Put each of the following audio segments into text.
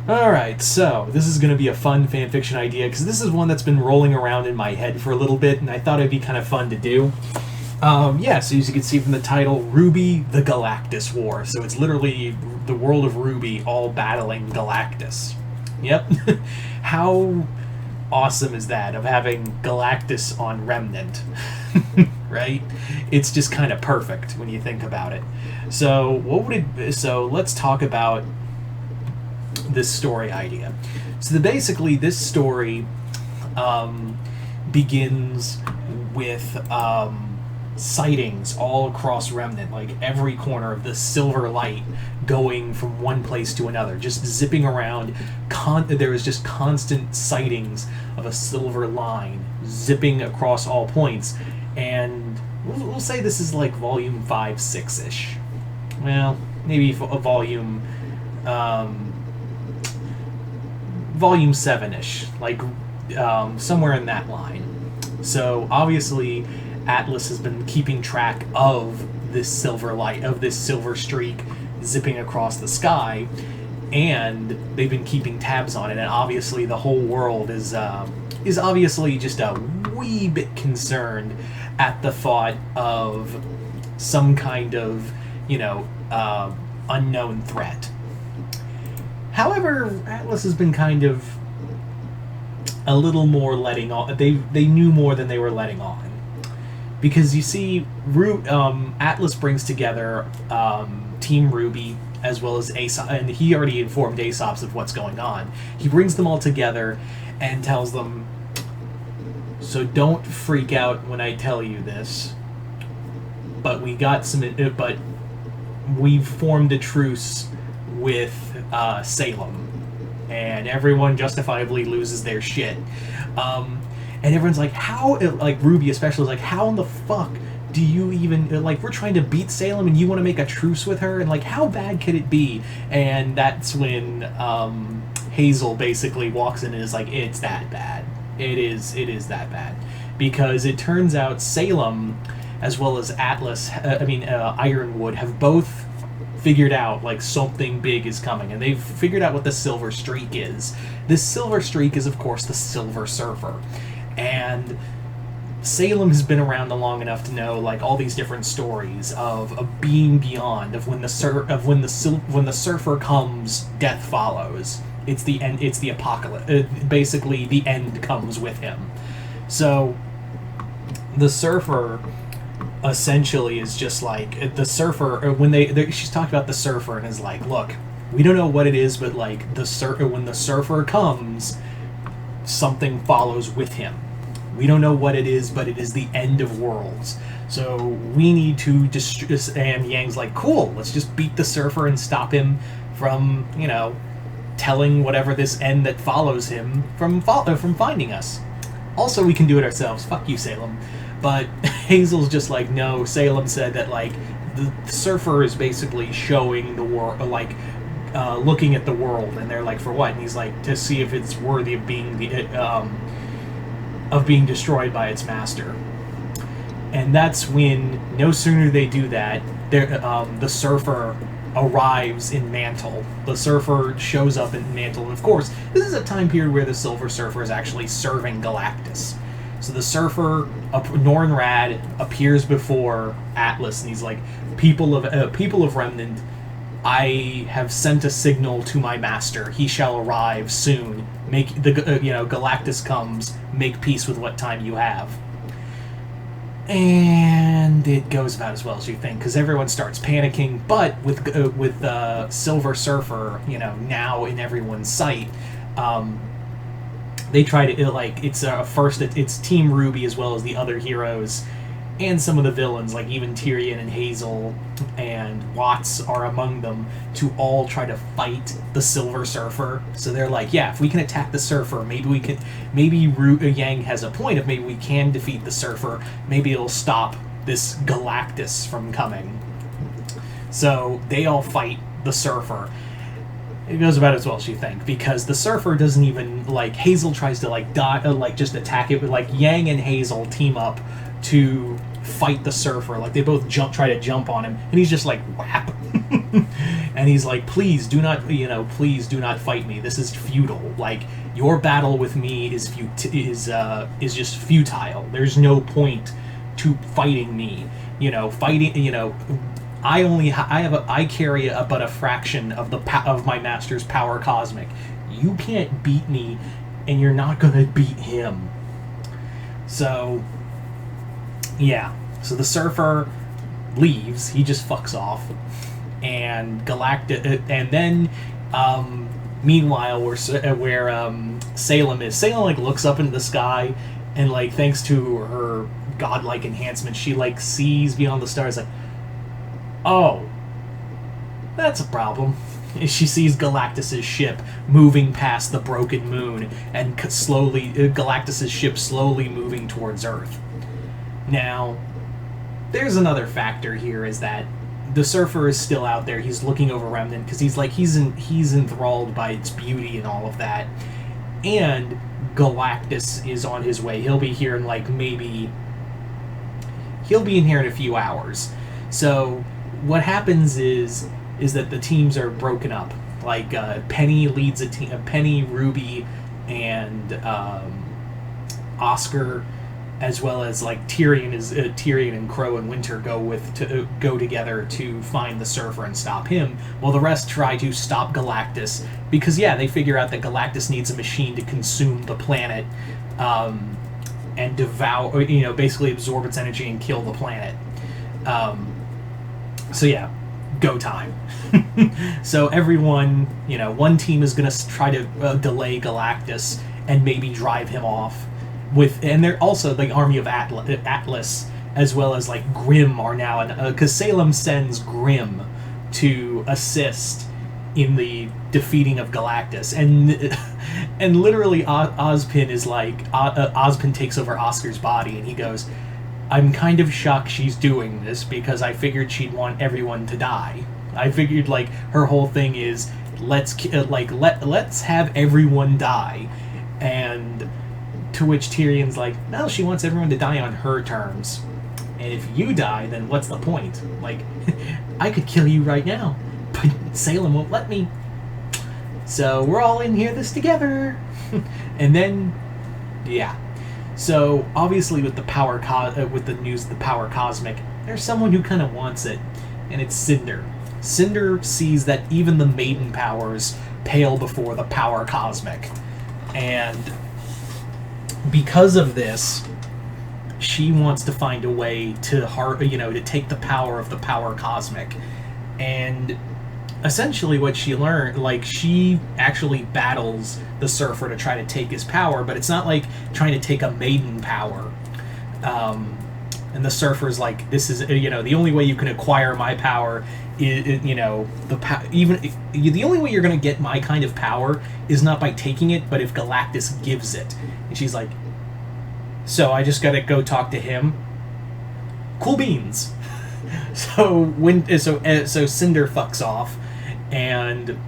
Alright, so this is going to be a fun fanfiction idea, because this is one that's been rolling around in my head for a little bit, and I thought it'd be kind of fun to do. Yeah, so as you can see from the title, RWBY, the Galactus War. So it's literally the world of RWBY all battling Galactus. Yep. How awesome is that, of having Galactus on Remnant? Right? It's just kind of perfect when you think about it. So what would it be? So let's talk about this story idea. So basically this story begins with sightings all across Remnant, like every corner of the silver light going from one place to another, just zipping around. There is just constant sightings of a silver line zipping across all points, and we'll say this is like volume 5-6-ish. Well, maybe a volume 7-ish, like somewhere in that line. So obviously Atlas has been keeping track of this silver light, of this silver streak zipping across the sky, and they've been keeping tabs on it, and obviously the whole world is obviously just a wee bit concerned at the thought of some kind of, unknown threat. However, Atlas has been kind of a little more letting on. They knew more than they were letting on, because you see, Atlas brings together Team RWBY as well as Aesop, and he already informed Aesop of what's going on. He brings them all together and tells them, "So don't freak out when I tell you this, but we've formed a truce with Salem, and everyone justifiably loses their shit." And everyone's like, how, like RWBY especially, is like, how in the fuck do you even, like, we're trying to beat Salem and you want to make a truce with her, and like, how bad could it be? And that's when Hazel basically walks in and is like, it's that bad. It is that bad. Because it turns out Salem, as well as Atlas, Ironwood, have both figured out, like, something big is coming, and they've figured out what the Silver Streak is. This Silver Streak is, of course, the Silver Surfer. And Salem has been around long enough to know, like, all these different stories of a being beyond, of when the surfer comes, death follows. It's the end. It's the apocalypse. Basically, the end comes with him. So the surfer essentially is just like the surfer. When she's talking about the surfer and is like, look, we don't know what it is, but like when the surfer comes, something follows with him. We don't know what it is, but it is the end of worlds. So we need to and Yang's like, cool, let's just beat the surfer and stop him from, telling whatever this end that follows him from finding us. Also, we can do it ourselves. Fuck you, Salem. But Hazel's just like, no, Salem said that, like, the surfer is basically showing the world, like, looking at the world, and they're like, for what? And he's like, to see if it's worthy of being being destroyed by its master. And that's when, no sooner they do that, the surfer arrives in Mantle. The surfer shows up in Mantle, and of course, this is a time period where the Silver Surfer is actually serving Galactus. So the surfer, Nornrad, appears before Atlas, and he's like, people of Remnant, I have sent a signal to my master. He shall arrive soon. Galactus comes. Make peace with what time you have. And it goes about as well as you think, because everyone starts panicking. But with Silver Surfer, now in everyone's sight, they try to it's Team RWBY as well as the other heroes and some of the villains, like even Tyrion and Hazel and Watts are among them, to all try to fight the Silver Surfer. So they're like, yeah, if we can attack the Surfer, maybe Yang has a point of maybe we can defeat the Surfer. Maybe it'll stop this Galactus from coming. So they all fight the Surfer. It goes about as well as you think, because the Surfer doesn't even, like, Hazel tries to just attack it, but like Yang and Hazel team up to fight the Surfer. Like, they both try to jump on him, and he's just like, whap. and he's like, please do not, please do not fight me. This is futile. Like, your battle with me is just futile. There's no point to fighting me. I carry but a fraction of my master's power cosmic. You can't beat me, and you're not gonna beat him. So, yeah. So the Surfer leaves. He just fucks off, and Galactus, and then, meanwhile, where Salem is, Salem like looks up into the sky, and like thanks to her godlike enhancement, she like sees beyond the stars. Like, oh, that's a problem. She sees Galactus's ship moving past the broken moon, and Galactus's ship slowly moving towards Earth. Now, there's another factor here, is that the Surfer is still out there. He's looking over Remnant because he's enthralled by its beauty and all of that. And Galactus is on his way. He'll be here in he'll be in here in a few hours. So what happens is that the teams are broken up. Like, Penny leads a team. Penny, RWBY, and Oscar, as well as like Tyrion and Crow and Winter go together to find the Surfer and stop him, while the rest try to stop Galactus, because they figure out that Galactus needs a machine to consume the planet, and devour, basically absorb its energy and kill the planet. Go time. So everyone, one team is going to try to delay Galactus and maybe drive him off. And they're also the army of Atlas, as well as like Grimm are now, because Salem sends Grimm to assist in the defeating of Galactus, and literally Ozpin is like, Ozpin takes over Oscar's body, and he goes, I'm kind of shocked she's doing this, because I figured she'd want everyone to die. I figured, like, her whole thing is, let's have everyone die. And to which Tyrion's like, no, she wants everyone to die on her terms. And if you die, then what's the point? Like, I could kill you right now, but Salem won't let me. So we're all in here this together. And then, yeah. So obviously, with the with the news of the power cosmic, there's someone who kind of wants it, and it's Cinder. Cinder sees that even the maiden powers pale before the power cosmic, and because of this, she wants to find a way to take the power of the power cosmic. And essentially what she learned, like, she actually battles the Surfer to try to take his power, but it's not like trying to take a maiden power. And the Surfer's like, this is, the only way you can acquire my power is, the only way you're going to get my kind of power is not by taking it, but if Galactus gives it. And she's like, so I just got to go talk to him? Cool beans. So Cinder fucks off, and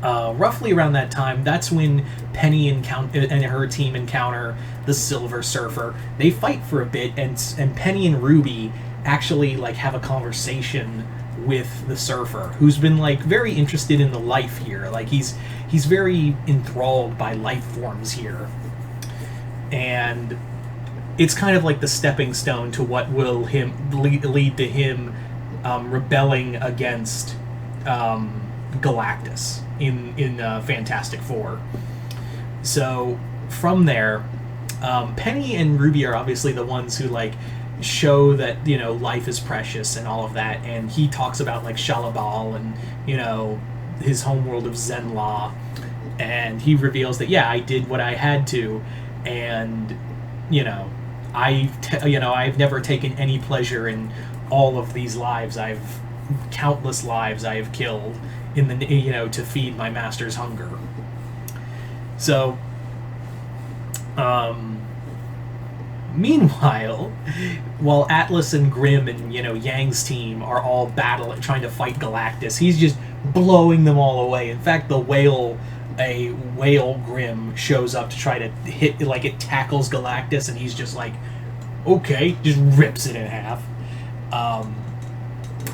roughly around that time, that's when Penny and her team encounter the Silver Surfer. They fight for a bit, and Penny and RWBY actually like have a conversation with the Surfer, who's been like very interested in the life here. Like he's very enthralled by life forms here, and it's kind of like the stepping stone to what will lead to him rebelling against Galactus in Fantastic Four. So from there, Penny and RWBY are obviously the ones who like show that life is precious and all of that, and he talks about like Shalabal and his homeworld of Zenlaw, and he reveals that I did what I had to, and I've never taken any pleasure in all of these lives. Countless lives I have killed in the to feed my master's hunger. So, meanwhile, while Atlas and Grimm and Yang's team are all trying to fight Galactus, he's just blowing them all away. In fact, a whale Grimm shows up to try to hit, like it tackles Galactus, and he's just like, okay, just rips it in half.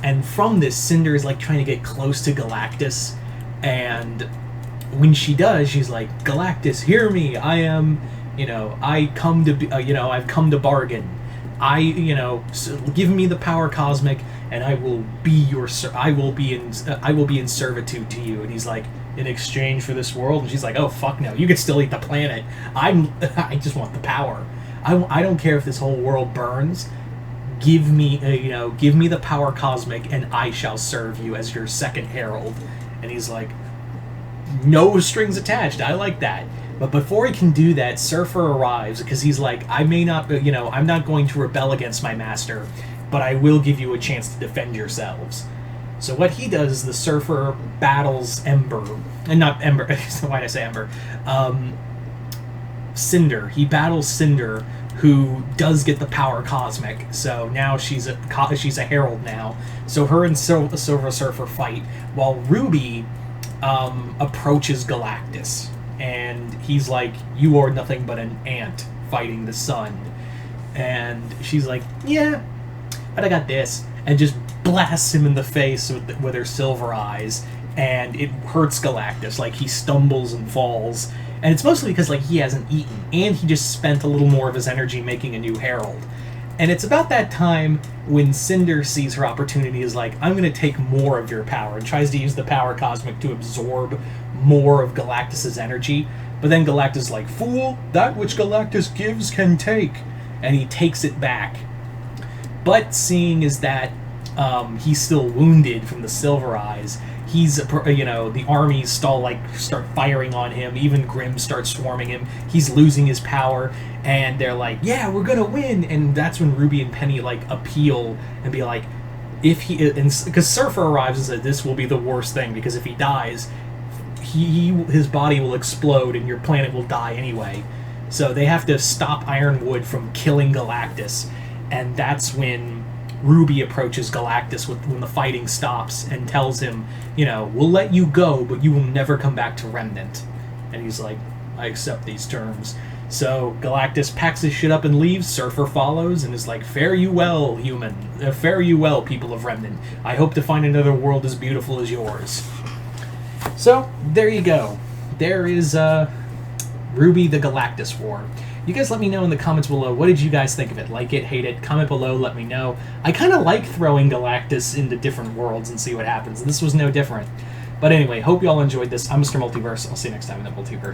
And from this, Cinder is like trying to get close to Galactus, and when she does, she's like, Galactus, hear me. I am, I come to be, I've come to bargain. Give me the power cosmic, and I will be I will be in servitude to you. And he's like, in exchange for this world? And she's like, oh fuck no, you can still eat the planet. I just want the power. I don't care if this whole world burns. Give me the power cosmic, and I shall serve you as your second herald. And he's like, no strings attached. I like that. But before he can do that, Surfer arrives, because he's like, I may not, I'm not going to rebel against my master, but I will give you a chance to defend yourselves. So what he does is the Surfer battles Ember, and not Ember, why did I say Ember? Cinder. He battles Cinder, who does get the power cosmic, so now she's a herald now. So her and Silver Surfer fight, while RWBY approaches Galactus, and he's like, you are nothing but an ant fighting the sun. And she's like, yeah, but I got this, and just blasts him in the face with her silver eyes, and it hurts Galactus. Like, he stumbles and falls, and it's mostly because, like, he hasn't eaten, and he just spent a little more of his energy making a new herald. And it's about that time when Cinder sees her opportunity, is like, I'm going to take more of your power, and tries to use the power cosmic to absorb more of Galactus's energy. But then Galactus is like, fool, that which Galactus gives can take. And he takes it back. But seeing is that he's still wounded from the silver eyes, the armies start firing on him. Even Grimm starts swarming him. He's losing his power, and they're like, yeah, we're gonna win. And that's when RWBY and Penny appeal and be like, because Surfer arrives and said, this will be the worst thing, because if he dies, his body will explode and your planet will die anyway. So they have to stop Ironwood from killing Galactus. And that's when RWBY approaches Galactus when the fighting stops and tells him, we'll let you go, but you will never come back to Remnant. And he's like, I accept these terms. So Galactus packs his shit up and leaves. Surfer follows and is like, fare you well, human. Fare you well, people of Remnant. I hope to find another world as beautiful as yours. So, there you go. There is RWBY the Galactus War. You guys let me know in the comments below, what did you guys think of it? Like it, hate it, comment below, let me know. I kind of like throwing Galactus into different worlds and see what happens. This was no different. But anyway, hope you all enjoyed this. I'm Mr. Multiverse. I'll see you next time in the Multiverse.